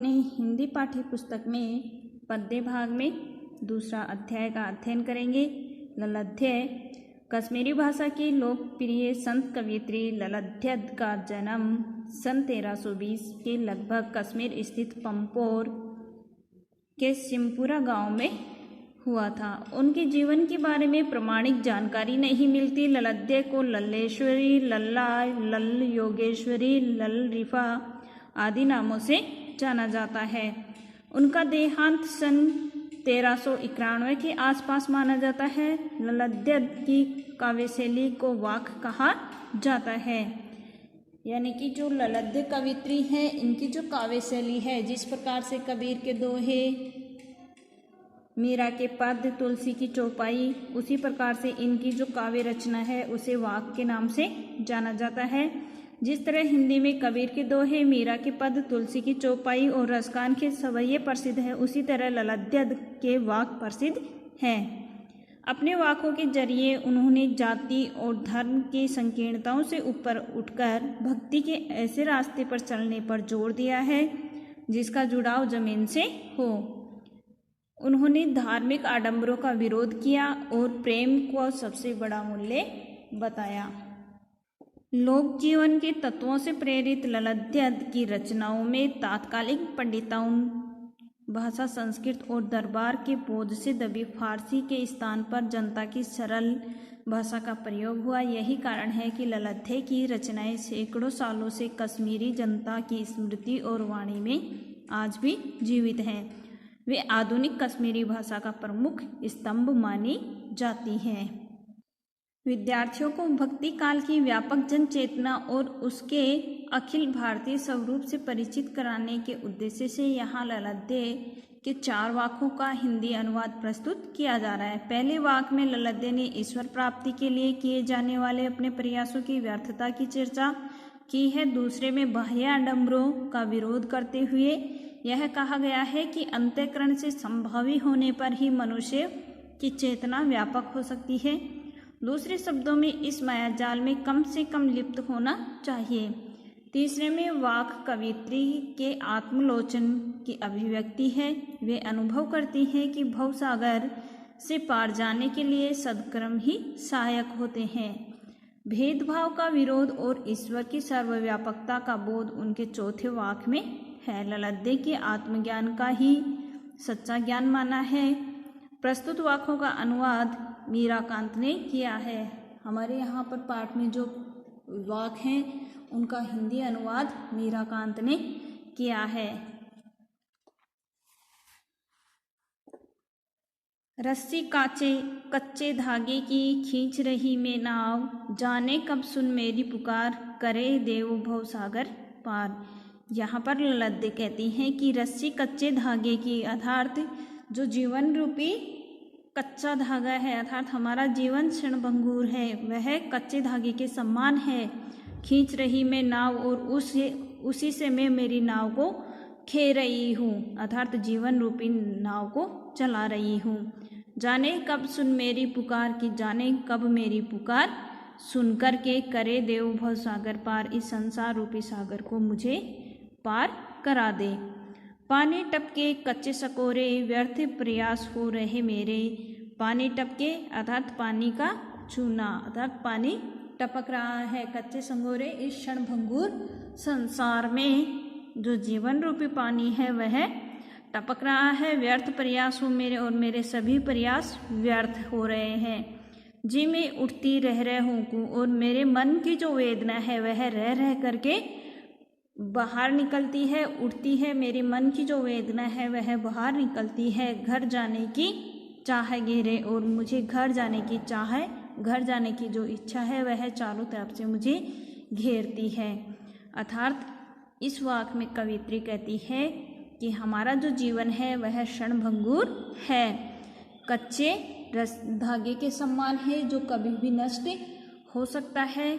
अपने हिंदी पाठ्य पुस्तक में पद्य भाग में दूसरा अध्याय का अध्ययन करेंगे। ललाध्याय। कश्मीरी भाषा की लोकप्रिय संत कवयित्री ललाध्यद का जन्म सन 1320 के लगभग कश्मीर स्थित पंपोर के सिमपुरा गांव में हुआ था। उनके जीवन के बारे में प्रमाणिक जानकारी नहीं मिलती। ललाध्याय को लल्लेश्वरी, लल्ला, लल योगेश्वरी, लल रिफा आदि नामों से जाना जाता है। उनका देहांत सन 1391 के आसपास माना जाता है। ललाध्यद की काव्यशैली को वाक कहा जाता है, यानी कि जो ललाध्य कवित्री है इनकी जो काव्यशैली है, जिस प्रकार से कबीर के दोहे, मीरा के पद, तुलसी की चौपाई, उसी प्रकार से इनकी जो काव्य रचना है उसे वाक के नाम से जाना जाता है। जिस तरह हिंदी में कबीर के दोहे, मीरा के पद, तुलसी की चौपाई और रसखान के सवैये प्रसिद्ध है, उसी तरह ललाध्यद के वाक प्रसिद्ध हैं। अपने वाकों के जरिए उन्होंने जाति और धर्म की संकीर्णताओं से ऊपर उठकर भक्ति के ऐसे रास्ते पर चलने पर जोर दिया है जिसका जुड़ाव जमीन से हो। उन्होंने धार्मिक आडंबरों का विरोध किया और प्रेम को सबसे बड़ा मूल्य बताया। लोक जीवन के तत्वों से प्रेरित ललाध्यद की रचनाओं में तात्कालिक पंडिताओं, भाषा संस्कृत और दरबार के बोझ से दबी फारसी के स्थान पर जनता की सरल भाषा का प्रयोग हुआ। यही कारण है कि ललाध्याय की रचनाएं सैकड़ों सालों से कश्मीरी जनता की स्मृति और वाणी में आज भी जीवित हैं। वे आधुनिक कश्मीरी भाषा का प्रमुख स्तंभ मानी जाती हैं। विद्यार्थियों को भक्ति काल की व्यापक जन चेतना और उसके अखिल भारतीय स्वरूप से परिचित कराने के उद्देश्य से यहाँ ललाध्याय के 4 वाकों का हिंदी अनुवाद प्रस्तुत किया जा रहा है। पहले वाक में ललाध्याय ने ईश्वर प्राप्ति के लिए किए जाने वाले अपने प्रयासों की व्यर्थता की चर्चा की है। दूसरे में बाह्य आडंबरों का विरोध करते हुए यह कहा गया है कि अंतःकरण से संभावी होने पर ही मनुष्य की चेतना व्यापक हो सकती है। दूसरे शब्दों में इस मायाजाल में कम से कम लिप्त होना चाहिए। तीसरे में वाक कवित्री के आत्मलोचन की अभिव्यक्ति है। वे अनुभव करती हैं कि भवसागर से पार जाने के लिए सद्कर्म ही सहायक होते हैं। भेदभाव का विरोध और ईश्वर की सर्वव्यापकता का बोध उनके चौथे वाक में है। ललाध्याय के आत्मज्ञान का ही सच्चा ज्ञान माना है। प्रस्तुत वाकों का अनुवाद मीराकांत ने किया है। हमारे यहाँ पर पाठ में जो वाक हैं उनका हिंदी अनुवाद मीराकांत ने किया है। रस्सी कच्चे धागे की खींच रही मैं नाव, जाने कब सुन मेरी पुकार, करे देव भवसागर पार। यहाँ पर ललाध्याय कहती हैं कि रस्सी कच्चे धागे की, अर्थात जो जीवन रूपी कच्चा धागा है, अर्थात हमारा जीवन क्षणभंगुर है, वह कच्चे धागे के समान है। खींच रही मैं नाव और उसी से मैं मेरी नाव को खे रही हूँ, अर्थात जीवन रूपी नाव को चला रही हूँ। जाने कब सुन मेरी पुकार की, जाने कब मेरी पुकार सुन कर के करे देव भव सागर पार, इस संसार रूपी सागर को मुझे पार करा दे। पानी टपके कच्चे सकोरे, व्यर्थ प्रयास हो रहे मेरे। पानी टपके अर्थात पानी का छूना, अर्थात पानी टपक रहा है कच्चे संगोरे इस क्षणभंगुर संसार में। जो जीवन रूपी पानी है वह टपक रहा है। व्यर्थ प्रयास हो मेरे, और मेरे सभी प्रयास व्यर्थ हो रहे हैं। जी मैं उठती रह रह हूँ, और मेरे मन की जो वेदना है वह रह रह करके बाहर निकलती है, उठती है। मेरे मन की जो वेदना है वह बाहर निकलती है। घर जाने की चाह घेरे, और मुझे घर जाने की चाह है, घर जाने की जो इच्छा है वह चारों तरफ से मुझे घेरती है। अर्थात इस वाक में कवित्री कहती है कि हमारा जो जीवन है वह क्षणभंगुर है, कच्चे धागे के समान है, जो कभी भी नष्ट हो सकता है।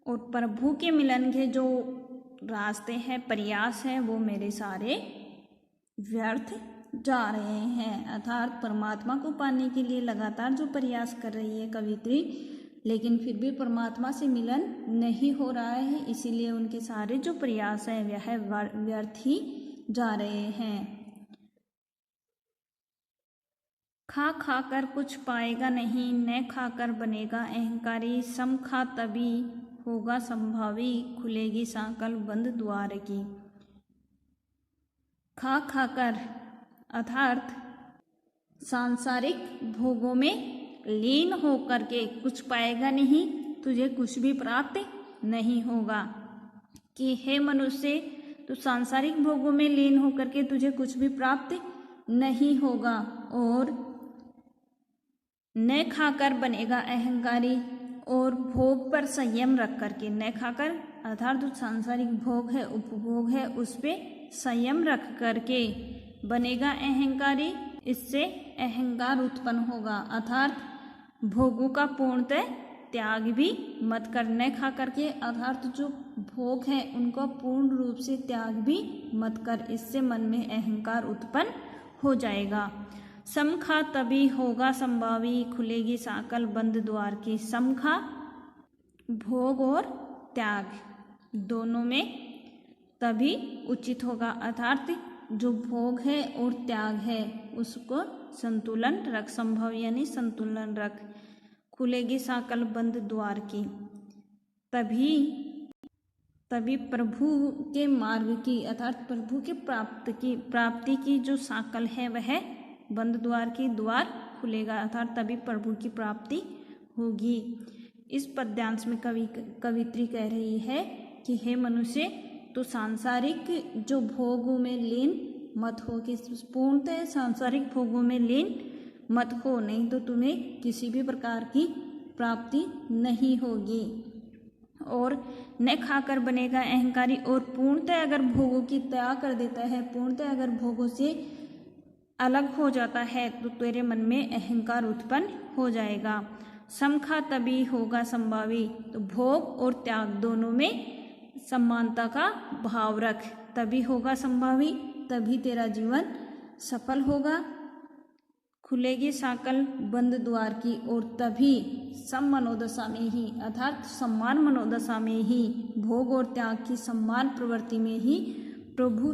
और प्रभु के मिलन के जो रास्ते हैं, प्रयास हैं, वो मेरे सारे व्यर्थ जा रहे हैं। अर्थात परमात्मा को पाने के लिए लगातार जो प्रयास कर रही है कवित्री, लेकिन फिर भी परमात्मा से मिलन नहीं हो रहा है, इसीलिए उनके सारे जो प्रयास हैं वह व्यर्थ ही जा रहे हैं। खा खा कर कुछ पाएगा नहीं, न खाकर बनेगा अहंकारी, सम खा तभी होगा संभावी, खुलेगी सांकल बंद द्वार की। खा खा कर अर्थात सांसारिक भोगों में लीन होकर के कुछ पाएगा नहीं, तुझे कुछ भी प्राप्त नहीं होगा। कि हे मनुष्य, तू सांसारिक भोगों में लीन होकर के तुझे कुछ भी प्राप्त नहीं होगा, और न खाकर बनेगा अहंकारी, और भोग पर संयम रख करके, न खाकर अर्थात जो सांसारिक भोग है, उपभोग है, उस पे संयम रख करके बनेगा अहंकारी, इससे अहंकार उत्पन्न होगा। अर्थात भोगों का पूर्णतः त्याग भी मत कर, न खा करके अर्थात जो भोग है उनको पूर्ण रूप से त्याग भी मत कर, इससे मन में अहंकार उत्पन्न हो जाएगा। समखा तभी होगा संभावी, खुलेगी सांकल बंद द्वार की। समखा भोग और त्याग दोनों में तभी उचित होगा, अर्थात जो भोग है और त्याग है उसको संतुलन रख, संभव यानी संतुलन रख। खुलेगी सांकल बंद द्वार की, तभी प्रभु के मार्ग की अर्थात प्रभु के प्राप्ति की जो सांकल है वह बंद द्वार की द्वार खुलेगा, अर्थात तभी प्रभु की प्राप्ति होगी। इस पद्यांश में कवित्री कह रही है कि हे मनुष्य, तो सांसारिक जो भोगों में लीन मत हो, कि पूर्णतः सांसारिक भोगों में लीन मत हो, नहीं तो तुम्हें किसी भी प्रकार की प्राप्ति नहीं होगी। और न खाकर बनेगा अहंकारी, और पूर्णतः अगर भोगों की त्याग कर देता है, पूर्णतः अगर भोगों से अलग हो जाता है, तो तेरे मन में अहंकार उत्पन्न हो जाएगा। समखा तभी होगा संभावी, तो भोग और त्याग दोनों में समानता का भाव रख, तभी होगा संभावी, तभी तेरा जीवन सफल होगा। खुलेगी सांकल बंद द्वार की, और तभी सम मनोदशा में ही अर्थात समान मनोदशा में ही, भोग और त्याग की समान प्रवृत्ति में ही प्रभु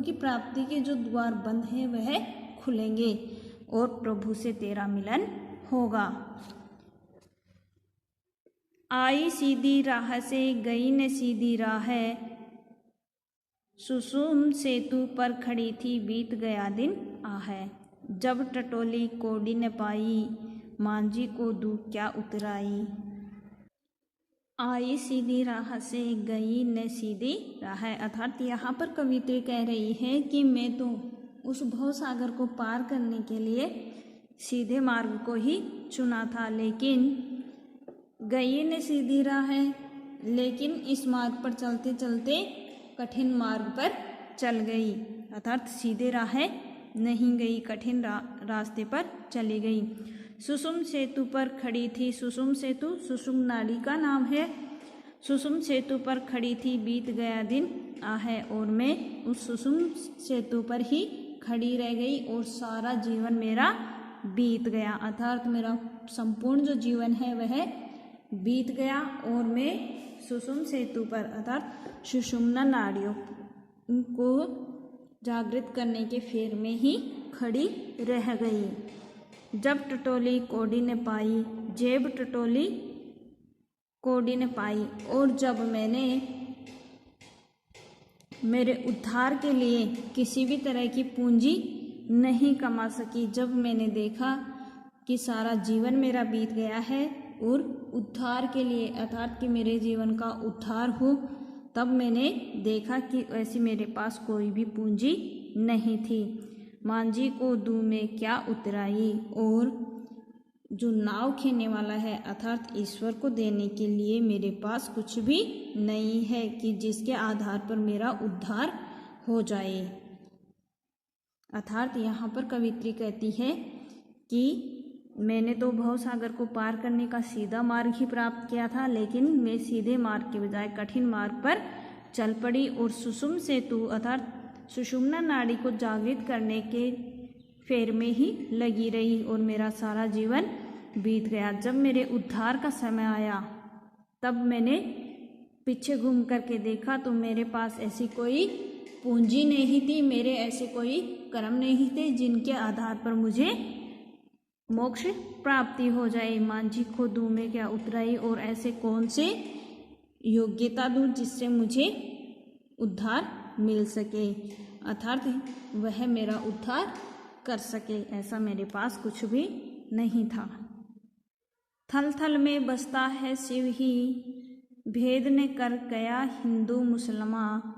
की प्राप्ति के जो द्वार बंद हैं वह खुलेंगे और प्रभु से तेरा मिलन होगा। आई सीधी राह से गई न सीधी राह, सुसुम सेतु पर खड़ी थी बीत गया दिन आहे। जब टटोली कोडी न पाई, मांझी को दू क्या उतराई। आई सीधी राह से गई न सीधी राह, अर्थात यहाँ पर कवित्री कह रही है कि मैं तो उस भव सागर को पार करने के लिए सीधे मार्ग को ही चुना था, लेकिन गई न सीधी राह है, लेकिन इस मार्ग पर चलते चलते कठिन मार्ग पर चल गई, अर्थात सीधे राह नहीं गई, कठिन रास्ते पर चली गई। सुषुम सेतु पर खड़ी थी, सुषुम सेतु सुषुम नाड़ी का नाम है। सुषुम सेतु पर खड़ी थी बीत गया दिन आहे, और मैं उस सुषुम सेतु पर ही खड़ी रह गई और सारा जीवन मेरा बीत गया, अर्थात मेरा संपूर्ण जो जीवन है वह बीत गया और मैं सुषुम सेतु पर अर्थात सुषुम्ना नाड़ियों को जागृत करने के फेर में ही खड़ी रह गई। जब टटोली कोडी ने पाई, जेब टटोली कोडी ने पाई, और जब मैंने मेरे उद्धार के लिए किसी भी तरह की पूंजी नहीं कमा सकी, जब मैंने देखा कि सारा जीवन मेरा बीत गया है और उद्धार के लिए अर्थात कि मेरे जीवन का उद्धार हो, तब मैंने देखा कि ऐसी मेरे पास कोई भी पूंजी नहीं थी। मांझी को दू में क्या उतराई, और जो नाव खेने वाला है अर्थात ईश्वर को देने के लिए मेरे पास कुछ भी नहीं है कि जिसके आधार पर मेरा उद्धार हो जाए। अर्थात यहाँ पर कवित्री कहती है कि मैंने तो भव सागर को पार करने का सीधा मार्ग ही प्राप्त किया था, लेकिन मैं सीधे मार्ग के बजाय कठिन मार्ग पर चल पड़ी और सुषुम सेतु अर्थात सुषुम्ना नाड़ी को जागृत करने के फेर में ही लगी रही और मेरा सारा जीवन बीत गया। जब मेरे उद्धार का समय आया तब मैंने पीछे घूम करके देखा तो मेरे पास ऐसी कोई पूंजी नहीं थी, मेरे ऐसे कोई कर्म नहीं थे जिनके आधार पर मुझे मोक्ष प्राप्ति हो जाए। मांझी को दूं में क्या उतराई, और ऐसे कौन से योग्यता दूं जिससे मुझे उद्धार मिल सके, अर्थात वह मेरा उद्धार कर सके। ऐसा मेरे पास कुछ भी नहीं था। थल थल में बसता है शिव ही, भेद ने कर गया हिंदू मुसलमान।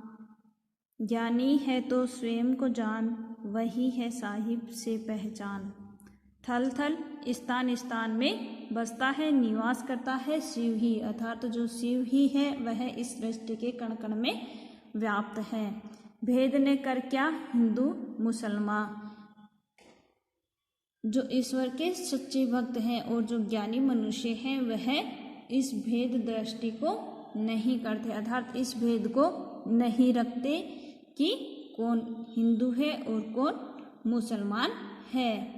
ज्ञानी है तो स्वयं को जान, वही है साहिब से पहचान। थल थल स्थान स्थान में बसता है, निवास करता है शिव ही, अर्थात तो जो शिव ही है वह इस सृष्टि के कण कण में व्याप्त है। भेद ने कर क्या हिंदू मुसलमान, जो ईश्वर के सच्चे भक्त हैं और जो ज्ञानी मनुष्य हैं वह इस भेद दृष्टि को नहीं करते, अर्थात इस भेद को नहीं रखते कि कौन हिंदू है और कौन मुसलमान है।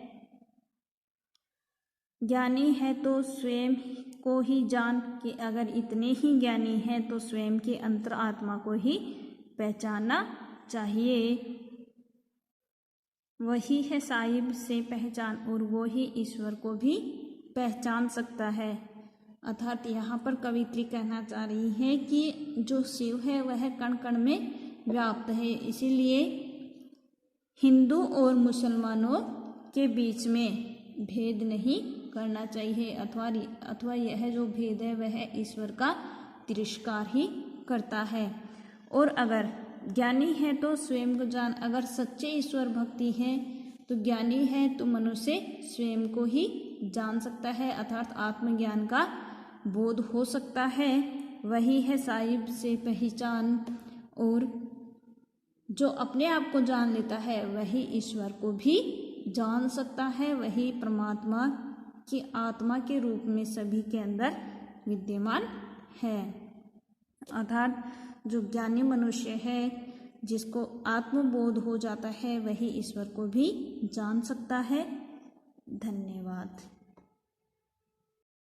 ज्ञानी है तो स्वयं को ही जान, कि अगर इतने ही ज्ञानी हैं तो स्वयं के अंतर आत्मा को ही पहचानना चाहिए। वही है साहिब से पहचान, और वो ही ईश्वर को भी पहचान सकता है। अर्थात यहाँ पर कवित्री कहना चाह रही है कि जो शिव है वह कण कण में व्याप्त है, इसीलिए हिंदू और मुसलमानों के बीच में भेद नहीं करना चाहिए, अथवा यह जो भेद है वह ईश्वर का तिरस्कार ही करता है। और अगर ज्ञानी है तो स्वयं को जान, अगर सच्चे ईश्वर भक्ति है तो ज्ञानी है तो मनुष्य स्वयं को ही जान सकता है, अर्थात आत्मज्ञान का बोध हो सकता है। वही है साहिब से पहचान, और जो अपने आप को जान लेता है वही ईश्वर को भी जान सकता है, वही परमात्मा की आत्मा के रूप में सभी के अंदर विद्यमान है। अर्थात जो ज्ञानी मनुष्य है जिसको आत्मबोध हो जाता है वही ईश्वर को भी जान सकता है। धन्यवाद।